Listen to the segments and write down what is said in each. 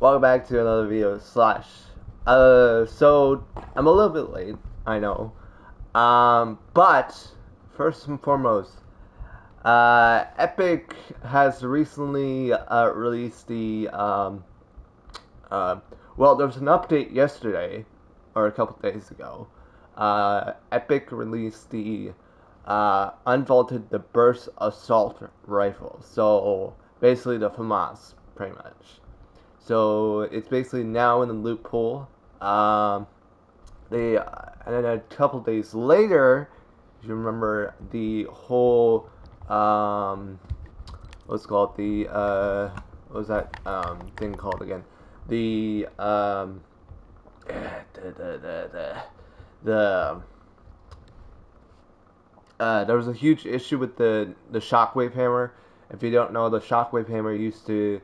Welcome back to another video slash. So I'm a little bit late, I know. But first and foremost, Epic has recently released the well, there was an update yesterday or a couple days ago. Epic released the unvaulted the burst assault rifle. So basically the FAMAS, pretty much. So it's basically now in the loot pool. They and then a couple days later, if you remember the whole what's called the what was that thing called again? The the there was a huge issue with the shockwave hammer. If you don't know, the shockwave hammer used to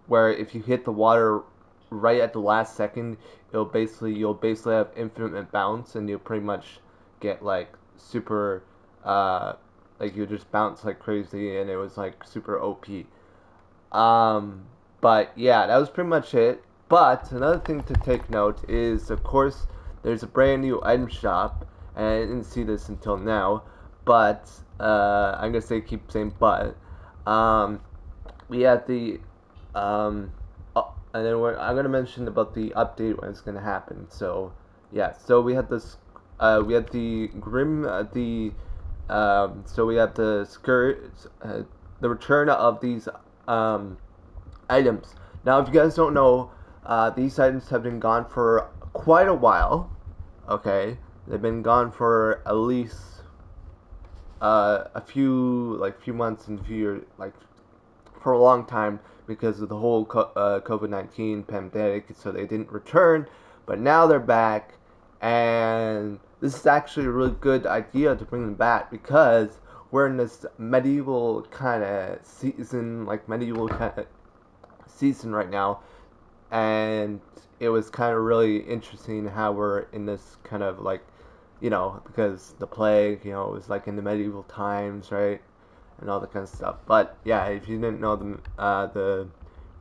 where if you hit the water right at the last second, you'll basically have infinite bounce, and you'll pretty much get like super like you just bounce like crazy, and it was like super OP. But yeah, that was pretty much it. But another thing to take note is, of course, there's a brand new item shop, and I didn't see this until now. But I'm gonna keep saying but. We had the and then I'm gonna mention about the update when it's gonna happen. So yeah, so we had this, we had the grim, so we had the skirt, the return of these items. Now, if you guys don't know, these items have been gone for quite a while. Okay, they've been gone for at least a few months and a few years, like for a long time, because of the whole COVID-19 pandemic, so they didn't return. But now they're back, and this is actually a really good idea to bring them back, because we're in this medieval kind of season, like medieval kind of season right now, and it was kind of really interesting how we're in this kind of like, because the plague, it was like in the medieval times, right? And all that kind of stuff. But yeah, if you didn't know, the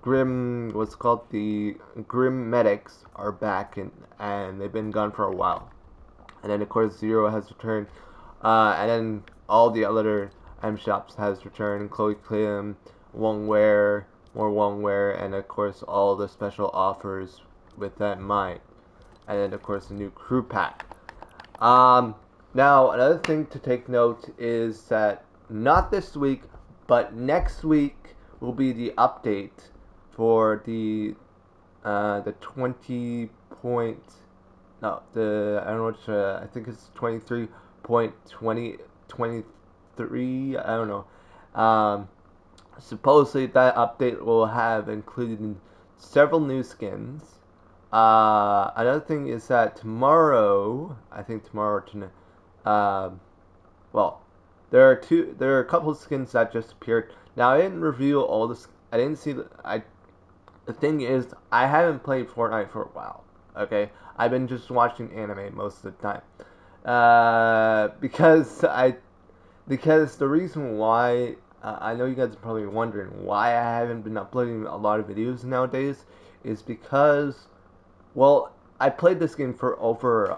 Grim, what's called the Grim Medics are back, and they've been gone for a while. And then of course Zero has returned, and then all the other M shops has returned. Chloe Kim, Wongware, more Wongware, and of course all the special offers with that in mind. And then of course the new crew pack. Now another thing to take note is that not this week, but next week will be the update for the 20 point, no, the I don't know which, I think it's 23.2023, I don't know. Supposedly that update will have included several new skins. Another thing is that tomorrow, I think tomorrow tonight, well, there are a couple of skins that just appeared. Now I didn't reveal all this. I didn't see the thing is, I haven't played Fortnite for a while. Okay, I've been just watching anime most of the time. Because the reason why, I know you guys are probably wondering why I haven't been uploading a lot of videos nowadays, is because, well, I played this game for over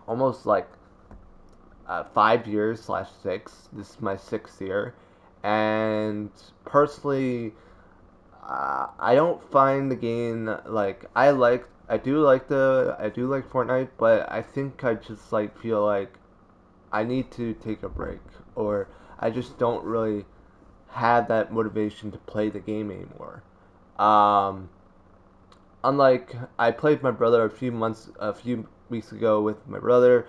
almost like 5 years slash 6. This is my 6th year, and personally, I don't find the game like I do like Fortnite, but I think I just like feel like I need to take a break, or I just don't really have that motivation to play the game anymore. Um, Unlike, I played my brother a few weeks ago with my brother.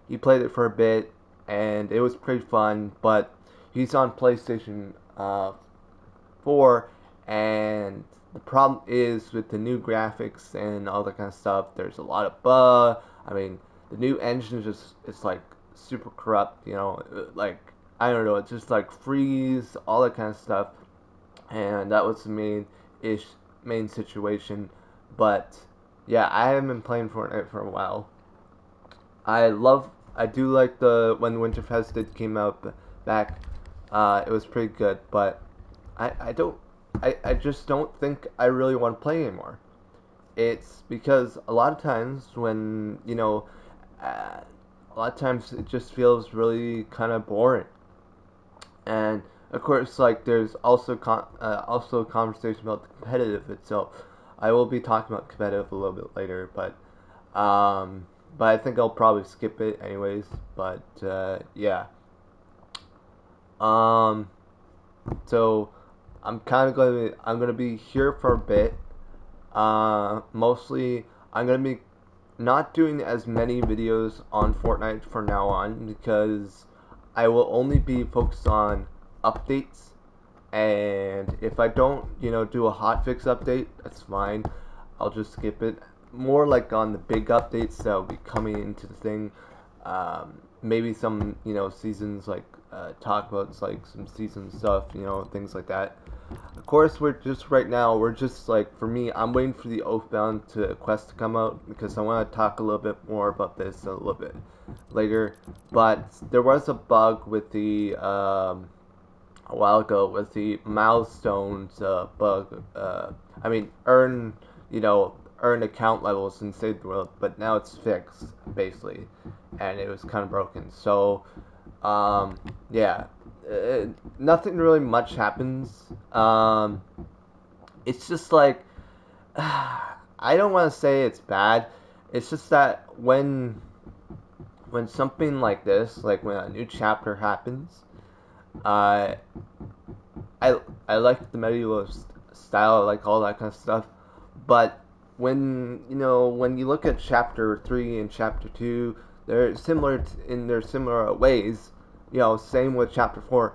He played it for a bit, and it was pretty fun. But he's on PlayStation 4, and the problem is with the new graphics and all that kind of stuff. There's a lot of bug. I mean, the new engine is just, it's like super corrupt. Like, I don't know. It's just like freeze, all that kind of stuff, and that was the main situation. But yeah, I haven't been playing Fortnite for a while. I do like when Winterfest did came out back. It was pretty good, but I don't I just don't think I really want to play anymore. It's because a lot of times when, uh, a lot of times it just feels really kind of boring. And of course, like there's also also a conversation about the competitive itself. I will be talking about competitive a little bit later, um, but I think I'll probably skip it anyways. But yeah, um, so I'm gonna be here for a bit. Mostly I'm gonna be not doing as many videos on Fortnite from now on because I will only be focused on updates. And if I don't, do a hotfix update, that's fine. I'll just skip it. More like on the big updates that will be coming into the thing. Maybe some, seasons like talk about like some season stuff, things like that. Of course, we're just like, for me, I'm waiting for the Oathbound quest to come out because I want to talk a little bit more about this a little bit later. But there was a bug with a while ago with the milestones bug. I mean, earn account levels in Save the World, but now it's fixed basically, and it was kind of broken. So, yeah, nothing really much happens. It's just like I don't want to say it's bad. It's just that when something like this, like when a new chapter happens, uh, I like the medieval style, I like all that kind of stuff. But when you look at chapter 3 and chapter 2, they're similar in their similar ways. Same with chapter 4.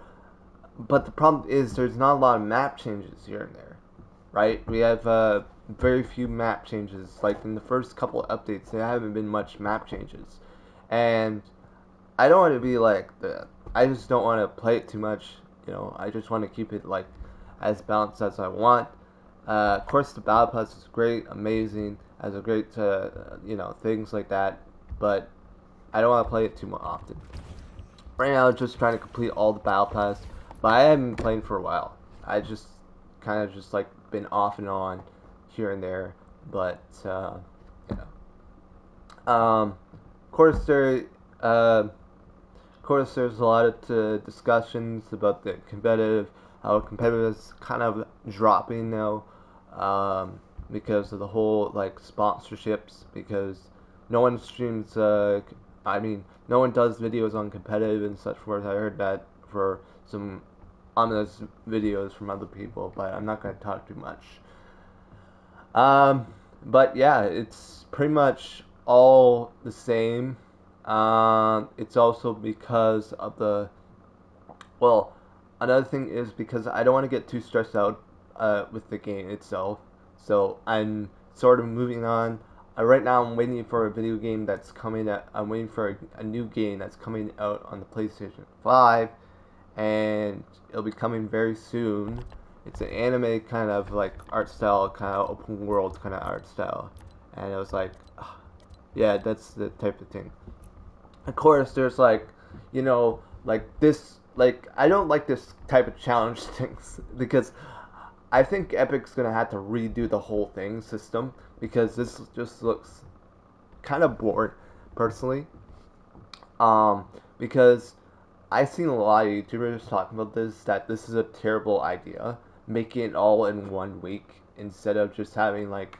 But the problem is there's not a lot of map changes here and there, right? We have very few map changes. Like in the first couple of updates, there haven't been much map changes, and I don't want to be like the. I just don't want to play it too much. I just want to keep it like as balanced as I want. Of course, the battle pass is great, amazing, has a great, things like that. But I don't want to play it too much often. Right now, I'm just trying to complete all the battle pass, but I haven't been playing for a while. I just kind of just like been off and on here and there, but you of course there's a lot of discussions about the competitive, how competitive is kind of dropping now, because of the whole like sponsorships. Because no one streams. I mean, no one does videos on competitive and such forth. I heard that for some ominous videos from other people, but I'm not going to talk too much. Um, but yeah, it's pretty much all the same. It's also because of well, another thing is because I don't want to get too stressed out with the game itself. So I'm sort of moving on. Right now, I'm waiting for a video game that's coming out. I'm waiting for a new game that's coming out on the PlayStation 5, and it'll be coming very soon. It's an anime kind of like art style, kind of open world kind of art style, and it was like, yeah, that's the type of thing. Of course, there's like, like this, like I don't like this type of challenge things because I think Epic's gonna have to redo the whole thing system because this just looks kind of bored, personally. Because I've seen a lot of YouTubers talking about this, that this is a terrible idea, making it all in 1 week instead of just having like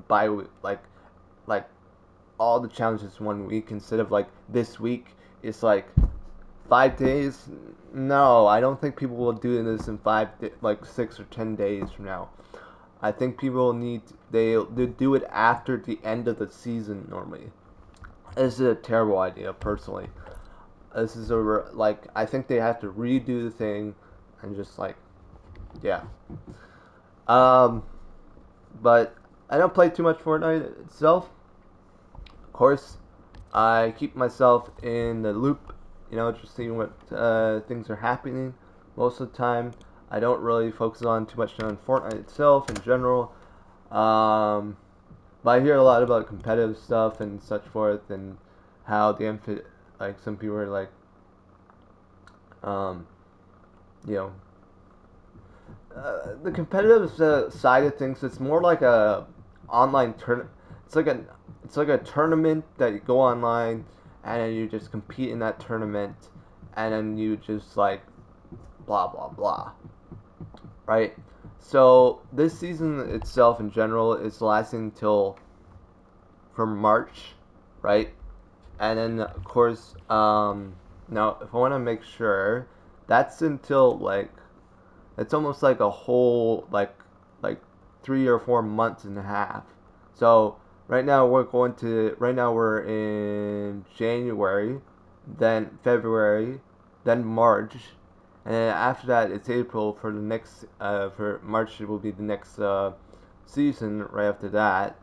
by like all the challenges 1 week instead of like this week. It's like 5 days. No, I don't think people will do this in like 6 or 10 days from now. I think people they do it after the end of the season normally. This is a terrible idea, personally. This is like I think they have to redo the thing, and just like, yeah. Um, but I don't play too much Fortnite itself. Of course, I keep myself in the loop, just seeing what things are happening. Most of the time, I don't really focus on too much on Fortnite itself in general. Um, but I hear a lot about competitive stuff and such forth, and how like some people are like, um, you know, the competitive side of things, it's more like a online turn. It's like a tournament that you go online and then you just compete in that tournament, and then you just like blah blah blah, right? So this season itself in general is lasting until from March, right? And then of course, now if I want to make sure, that's until like it's almost like a whole like 3 or 4 months and a half. So right now we're in January, then February, then March, and then after that it's April for the next for March. It will be the next season right after that.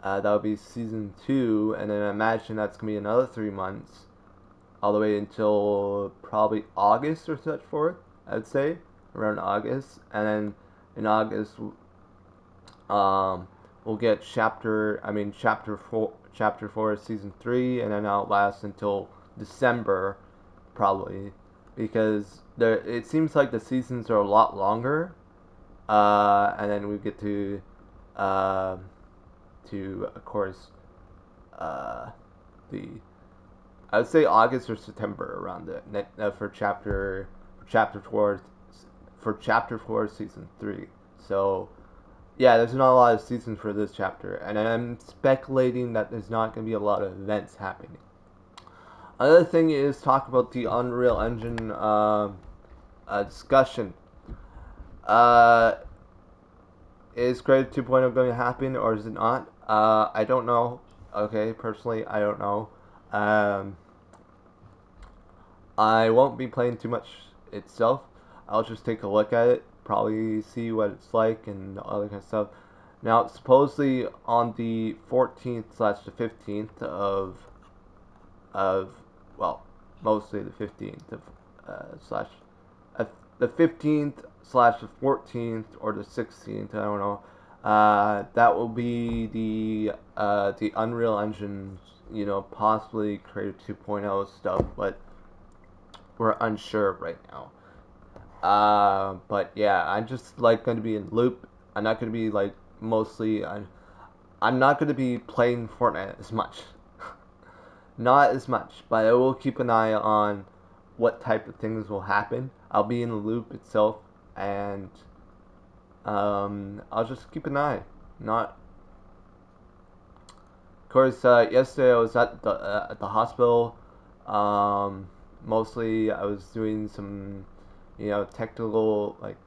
That'll be season 2, and then I imagine that's gonna be another 3 months, all the way until probably August or such forth. I'd say around August, and then in August, we'll get chapter four, season 3, and then that'll last until December, probably, because it seems like the seasons are a lot longer, and then we get uh, to of course, uh, the I would say August or September around it chapter 4 chapter 4 season 3. So yeah, there's not a lot of seasons for this chapter, and I'm speculating that there's not going to be a lot of events happening. Another thing is talk about the Unreal Engine discussion. Uh, is Creative 2.0 going to happen or is it not? I don't know. Okay, personally, I don't know. Um, I won't be playing too much itself. I'll just take a look at it, probably see what it's like and all that kind of stuff. Now, supposedly on the 14th slash the 15th of well, mostly the 15th of slash the 15th slash the 14th or the 16th, I don't know. That will be the Unreal Engine, possibly Creative 2.0 stuff, but we're unsure right now. But yeah, I'm just like going to be in loop. I'm not going to be like mostly. I'm not going to be playing Fortnite as much. Not as much, but I will keep an eye on what type of things will happen. I'll be in the loop itself, and I'll just keep an eye. Not. Of course, yesterday I was at the hospital. Mostly I was doing some, technical like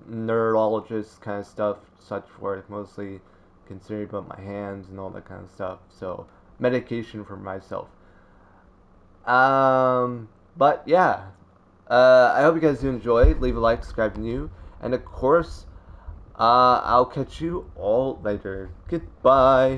neurologist kind of stuff, such work, mostly concerned about my hands and all that kind of stuff. So medication for myself. But yeah, I hope you guys do enjoy. Leave a like, subscribe if new, and of course, I'll catch you all later. Goodbye.